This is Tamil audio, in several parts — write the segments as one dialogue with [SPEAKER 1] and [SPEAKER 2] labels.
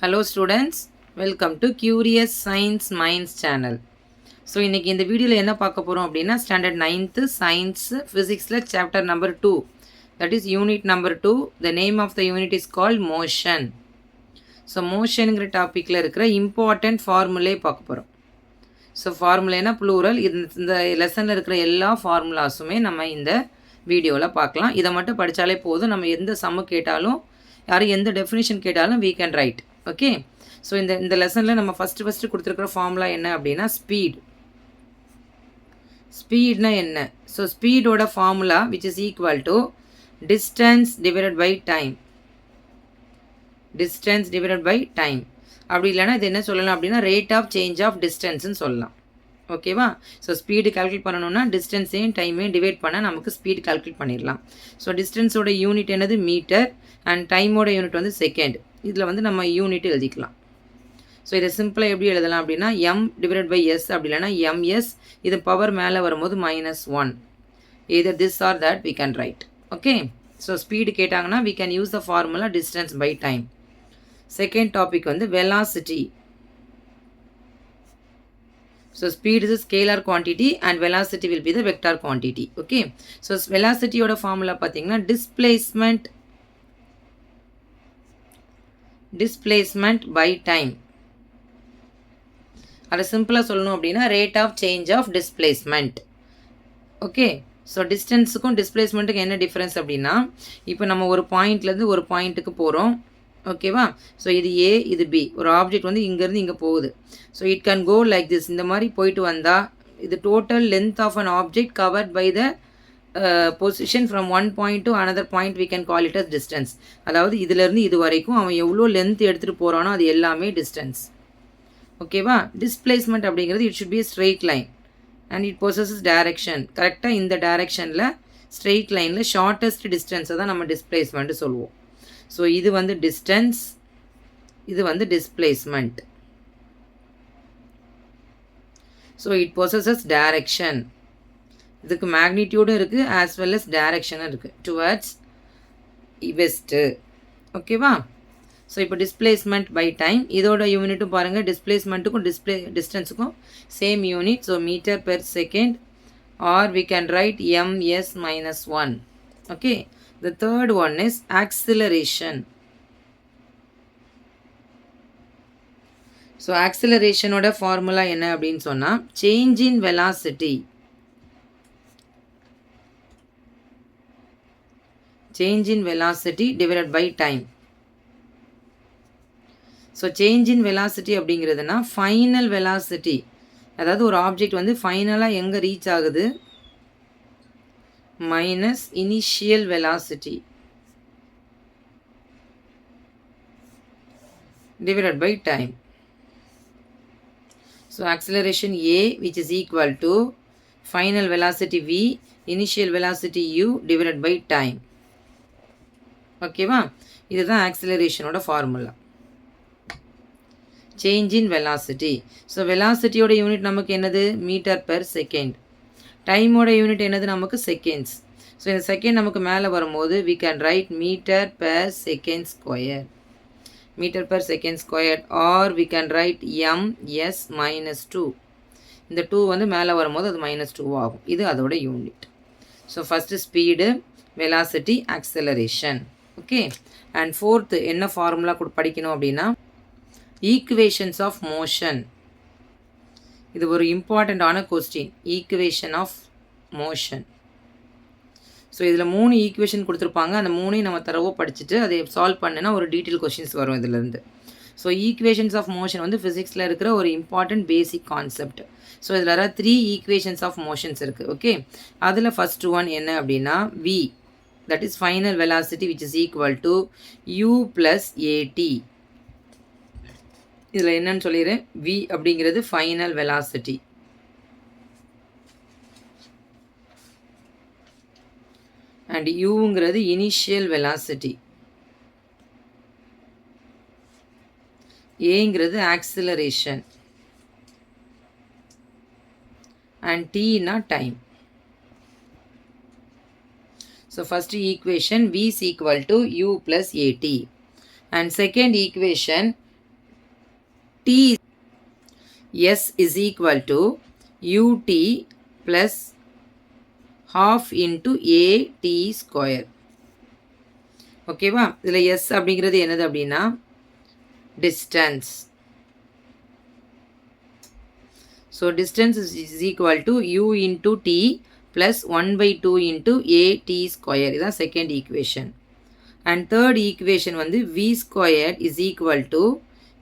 [SPEAKER 1] Hello students, welcome to Curious Science Minds channel. So இன்னைக்கு இந்த வீடியோல என்ன பார்க்க போறோம் அப்படின்னா ஸ்டாண்டர்ட் 9th சயின்ஸ் ஃபிசிக்ஸ்ல chapter number 2, that is unit number 2. The name of the unit is called motion. So motionங்கிற டாபிக்ல இருக்கிற இம்பார்ட்டன்ட் ஃபார்முலே பார்க்க போறோம். ஸோ ஃபார்முலேனா ப்ளூரல். இந்த லெசனில் இருக்கிற எல்லா ஃபார்முலாஸுமே நம்ம இந்த வீடியோவில் பார்க்கலாம். இதை மட்டும் படித்தாலே போதும். நம்ம எந்த சம்மு கேட்டாலும் யாரும் எந்த டெஃபினிஷன் கேட்டாலும் we can write. Okay, so இந்த லெசனில் நம்ம ஃபஸ்ட்டு கொடுத்துருக்குற ஃபார்முலா என்ன அப்படின்னா ஸ்பீட்னா என்ன? ஸோ ஸ்பீடோட formula which is equal to distance divided by time. அப்படி இல்லைனா இது என்ன சொல்லலாம் அப்படின்னா ரேட் ஆஃப் சேஞ்ச் ஆஃப் டிஸ்டன்ஸ்னு சொல்லலாம். ஓகேவா? ஸோ ஸ்பீடு கால்குலேட் பண்ணணும்னா டிஸ்டன்ஸையும் டைமையும் டிவைட் பண்ணால் நமக்கு ஸ்பீடு கால்குலேட் பண்ணிடலாம். ஸோ டிஸ்டன்ஸோட யூனிட் என்னது மீட்டர் அண்ட் டைமோட யூனிட் வந்து செகண்ட். இதில் நம்ம யூனிட் எழுதிக்கலாம். ஸோ இதை சிம்பிளாக எப்படி எழுதலாம் அப்படின்னா m டிவைடட் பை எஸ், அப்படி இல்லைனா எம்எஸ். இது பவர் மேலே வரும்போது -1. either this or that we can write. Okay, so speed கேட்டாங்கன்னா we can use the formula distance by time. Second topic வந்து velocity. So speed is a scalar quantity and velocity will be the vector quantity. Okay, so velocity oda formula pathina displacement by time. அதை சிம்பிளாக சொல்லணும் அப்படின்னா rate of change of displacement. Okay, so டிஸ்டன்ஸுக்கும் டிஸ்பிளேஸ்மெண்ட்டுக்கும் என்ன டிஃப்ரென்ஸ் அப்படின்னா இப்போ நம்ம ஒரு பாயிண்ட்லேருந்து ஒரு பாயிண்ட்டுக்கு போகிறோம். ஓகேவா? ஸோ இது ஏ, இது பி. ஒரு ஆப்ஜெக்ட் வந்து இங்கேருந்து இங்கே போகுது. So it can go like this. இந்த மாதிரி போயிட்டு வந்தால் இது total length of an object covered by the position from one point to another point we can call it as distance. அதாவது இதுலேருந்து இது வரைக்கும் அவன் எவ்வளோ லென்த் எடுத்துகிட்டு போகிறானோ அது எல்லாமே டிஸ்டன்ஸ். ஓகேவா? டிஸ்பிளேஸ்மெண்ட் அப்படிங்கிறது it should be straight line and it possesses direction. கரெக்டாக இந்த டைரக்ஷனில் ஸ்ட்ரெயிட் லைனில் ஷார்ட்டஸ்ட் டிஸ்டன்ஸை தான் நம்ம டிஸ்பிளேஸ்மெண்ட்டு சொல்லுவோம். ஸோ இது வந்து டிஸ்டன்ஸ், இது வந்து displacement. So it possesses direction. இதுக்கு மேக்னிடியூடும் இருக்குது ஆஸ் வெல் அஸ் டைரக்ஷனும் இருக்குது டுவர்ட்ஸ் வெஸ்ட்டு. ஓகேவா? ஸோ இப்போ டிஸ்பிளேஸ்மெண்ட் பை டைம் இதோட யூனிட்டும் பாருங்கள். டிஸ்பிளேஸ்மெண்ட்டுக்கும் டிஸ்டன்ஸுக்கும் same unit. So metre per second or we can write ms-1. Okay, the third one is acceleration. So acceleration oda formula என்ன அப்படின்னு சொன்னா change in velocity. Change in velocity divided by time. So change in velocity அப்படிங்கிறதுனா final velocity. அதாவது ஒரு ஆப்ஜெக்ட் வந்து ஃபைனலாக எங்கே ரீச் ஆகுது minus initial velocity divided by time. So acceleration A which is equal to final velocity V, initial velocity U divided by time. ஓகேவா? இதுதான் ஆக்சிலரேஷனோட formula. Change in velocity. So வெலாசிட்டியோட யூனிட் நமக்கு என்னது மீட்டர் பெர் செகண்ட். டைமோட யூனிட் என்னது நமக்கு செகண்ட்ஸ். ஸோ இந்த செகண்ட் நமக்கு மேலே வரும்போது we can write metre per second square. Metre per second square or we can write ms-2. இந்த 2 வந்து மேலே வரும்போது அது -2 ஆகும். இது அதோட unit. So first speed, velocity, acceleration. Okay, and fourth என்ன ஃபார்முலா படிக்கணும் அப்படின்னா ஈக்குவேஷன்ஸ் ஆஃப் மோஷன். இது ஒரு இம்பார்ட்டண்ட்டான question, equation of motion. So இதில் 3 ஈக்குவேஷன் கொடுத்துருப்பாங்க. அந்த 3ஐயும் நம்ம தரவோ படிச்சுட்டு அதை சால்வ் பண்ணினா ஒரு டீட்டெயில் கொஸ்டின்ஸ் வரும் இதிலேருந்து. ஸோ ஈக்குவேஷன்ஸ் ஆஃப் மோஷன் வந்து ஃபிசிக்ஸில் இருக்கிற ஒரு இம்பார்ட்டண்ட் பேசிக் கான்செப்ட். ஸோ இதில் வர 3 ஈக்குவேஷன்ஸ் ஆஃப் மோஷன்ஸ் இருக்குது. ஓகே, அதில் ஃபஸ்ட் ஒன் என்ன அப்படின்னா v, that is final velocity which is equal to u plus at. இதில் என்னன்னு சொல்லிடுறேன். v அப்படிங்கிறது ஃபைனல் வெலாசிட்டி அண்ட் uங்கிறது இனிஷியல் வெலாசிட்டி, ஏங்கிறது ஆக்சிலரேஷன் அண்ட் tனா time. So first equation v is equal to u plus at. And second equation T S is equal to ut plus half into at square. ஓகேவா? இதில் எஸ் அப்படிங்கிறது என்னது அப்படின்னா distance. So distance is equal to u into t plus 1 by 2 into at square. இதுதான் second equation. And third equation வந்து v squared is equal to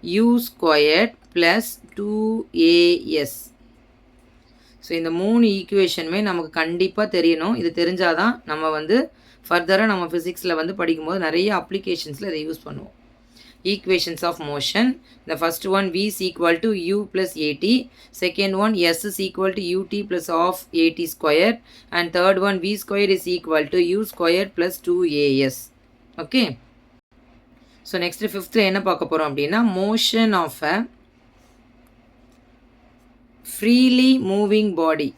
[SPEAKER 1] u squared plus 2as. So இந்த 3 ஈக்குவேஷனுமே நமக்கு கண்டிப்பாக தெரியணும். இது தெரிஞ்சாதான் நம்ம வந்து ஃபர்தராக நம்ம ஃபிசிக்ஸில் வந்து படிக்கும்போது நிறைய அப்ளிகேஷன்ஸில் இதை யூஸ் பண்ணுவோம். Equations of motion. The first one v is equal to u plus at. Second one s is equal to ut plus half at square. And third one v square is equal to u square plus 2as. Okay. So next fifth என்ன பார்க்க போகிறோம் அப்படின்னா motion of a freely moving body.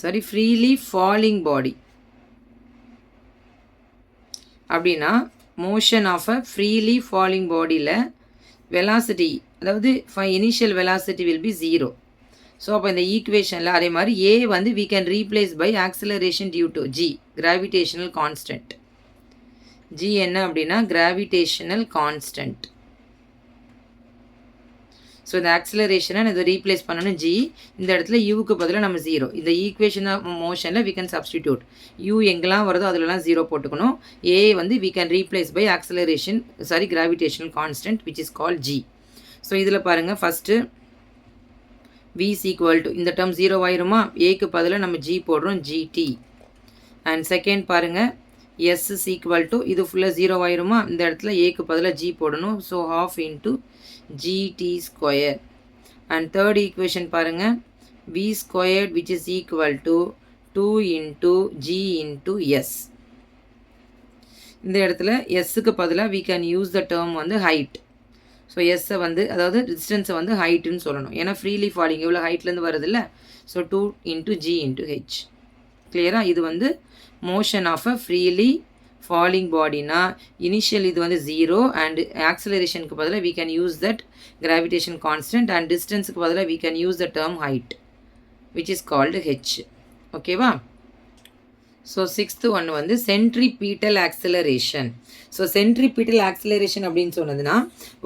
[SPEAKER 1] Sorry, freely falling body. அப்படின்னா motion of a freely falling பாடியில் வெலாசிட்டி, அதாவது initial velocity will be 0. So அப்போ இந்த ஈக்குவேஷனில் அதே மாதிரி ஏ வந்து we can replace by acceleration due to g, gravitational constant. g என்ன அப்படின்னா gravitational constant. ஸோ இந்த ஆக்சிலரேஷனை இதை ரீப்ளேஸ் பண்ணணும் g, இந்த இடத்துல யூக்கு பதிலாக நம்ம 0. இந்த ஈக்குவேஷன் ஆஃப் மோஷனில் we can substitute. u எங்கெல்லாம் வருதோ அதிலலாம் 0 போட்டுக்கணும். a வந்து we can replace by acceleration, sorry, gravitational constant which is called g. So இதில் பாருங்கள் first v is equal to, இந்த டேர்ம் 0 ஆயிருமா, ஏக்கு பதிலாக நம்ம g போடுறோம் gt. அண்ட் செகண்ட் பாருங்கள் s is equal to, இது ஃபுல்லாக 0 ஆயிருமா, இந்த இடத்துல ஏக்கு பதிலாக g போடணும். So half into gt square. And third equation பாருங்க v squared which is equal to 2 into g into s. இந்த இடத்துல sக்கு பதிலாக we can use the term வந்து height. ஸோ எஸ்ஸை வந்து அதாவது டிஸ்டன்ஸை வந்து ஹைட்டுன்னு சொல்லணும். ஏன்னா ஃப்ரீலி ஃபாலிங் எவ்வளோ ஹைட்லேருந்து வருது இல்லை. So 2 into g into h. கிளியராக? இது வந்து motion of a freely falling பாடினா இனிஷியல் இது வந்து 0 அண்ட் ஆக்சிலரேஷனுக்கு பதிலாக we can use that gravitation constant and டிஸ்டன்ஸுக்கு பதிலாக we can use the term height which is called h. ஓகேவா? ஸோ சிக்ஸ்த்து ஒன்று வந்து centripetal acceleration. So centripetal acceleration அப்படின்னு சொன்னதுன்னா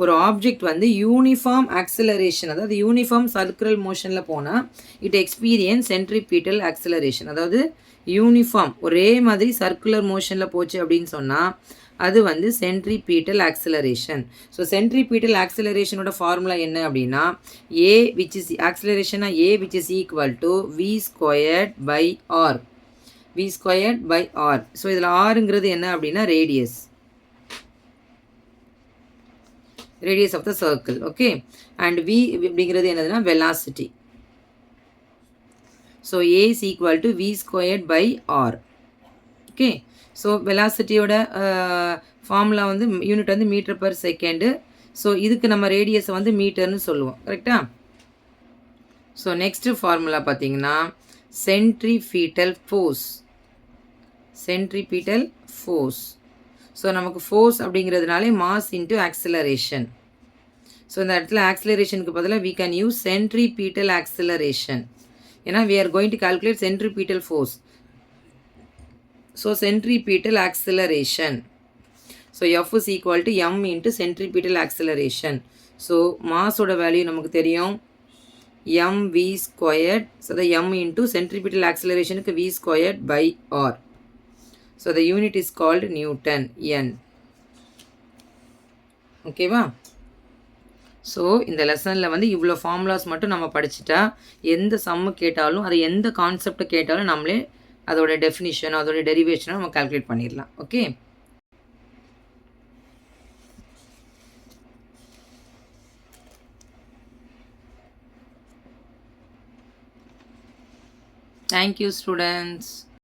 [SPEAKER 1] ஒரு ஆப்ஜெக்ட் வந்து யூனிஃபார்ம் ஆக்சிலரேஷன், அதாவது யூனிஃபார்ம் சர்க்குலர் மோஷனில் போனால் இட் எக்ஸ்பீரியன்ஸ் சென்ட்ரிபீட்டல் ஆக்சிலரேஷன். அதாவது யூனிஃபார்ம் ஒரே மாதிரி சர்க்குலர் மோஷனில் போச்சு அப்படின்னு சொன்னால் அது வந்து சென்ட்ரிபீட்டல் ஆக்சிலரேஷன். ஸோ சென்ட்ரிபீட்டல் ஆக்சிலரேஷனோட ஃபார்முலா என்ன அப்படின்னா ஏ விச் இஸ் ஆக்சிலரேஷனாக a which is equal to v squared by r. v squared by r. So இதில் ஆருங்கிறது என்ன அப்படின்னா radius of the circle. Okay. And v அப்படிங்கிறது என்னதுன்னா velocity. So a is equal to v squared by r. Okay. So வெலாசிட்டியோட ஃபார்முலா வந்து யூனிட் வந்து மீட்டர் பர் செகண்டு. ஸோ இதுக்கு நம்ம ரேடியஸை வந்து மீட்டர்னு சொல்லுவோம். கரெக்டாக? ஸோ நெக்ஸ்ட்டு ஃபார்முலா பார்த்தீங்கன்னா centripetal force. Centripetal force. So நமக்கு ஃபோர்ஸ் அப்படிங்கிறதுனாலே மாஸ் இன்ட்டு ஆக்சிலரேஷன். ஸோ இந்த இடத்துல ஆக்சிலரேஷனுக்கு பதிலாக we can use centripetal acceleration. ஏன்னா we are going to calculate centripetal force. So centripetal acceleration. So F is equal to m into centripetal acceleration. So மாஸோட வேல்யூ நமக்கு தெரியும் mv squared. So the m into centripetal acceleration v squared by r. So the unit is called Newton, N. ஓகேவா? ஸோ இந்த லெசனில் வந்து இவ்வளோ ஃபார்முலாஸ் மட்டும் நம்ம படிச்சுட்டா எந்த சம்மு கேட்டாலும் அது எந்த கான்செப்டை கேட்டாலும் நம்மளே அதோட டெஃபினிஷன் அதோட டெரிவேஷனை நம்ம கால்குலேட் பண்ணிடலாம். ஓகே. Thank you, students.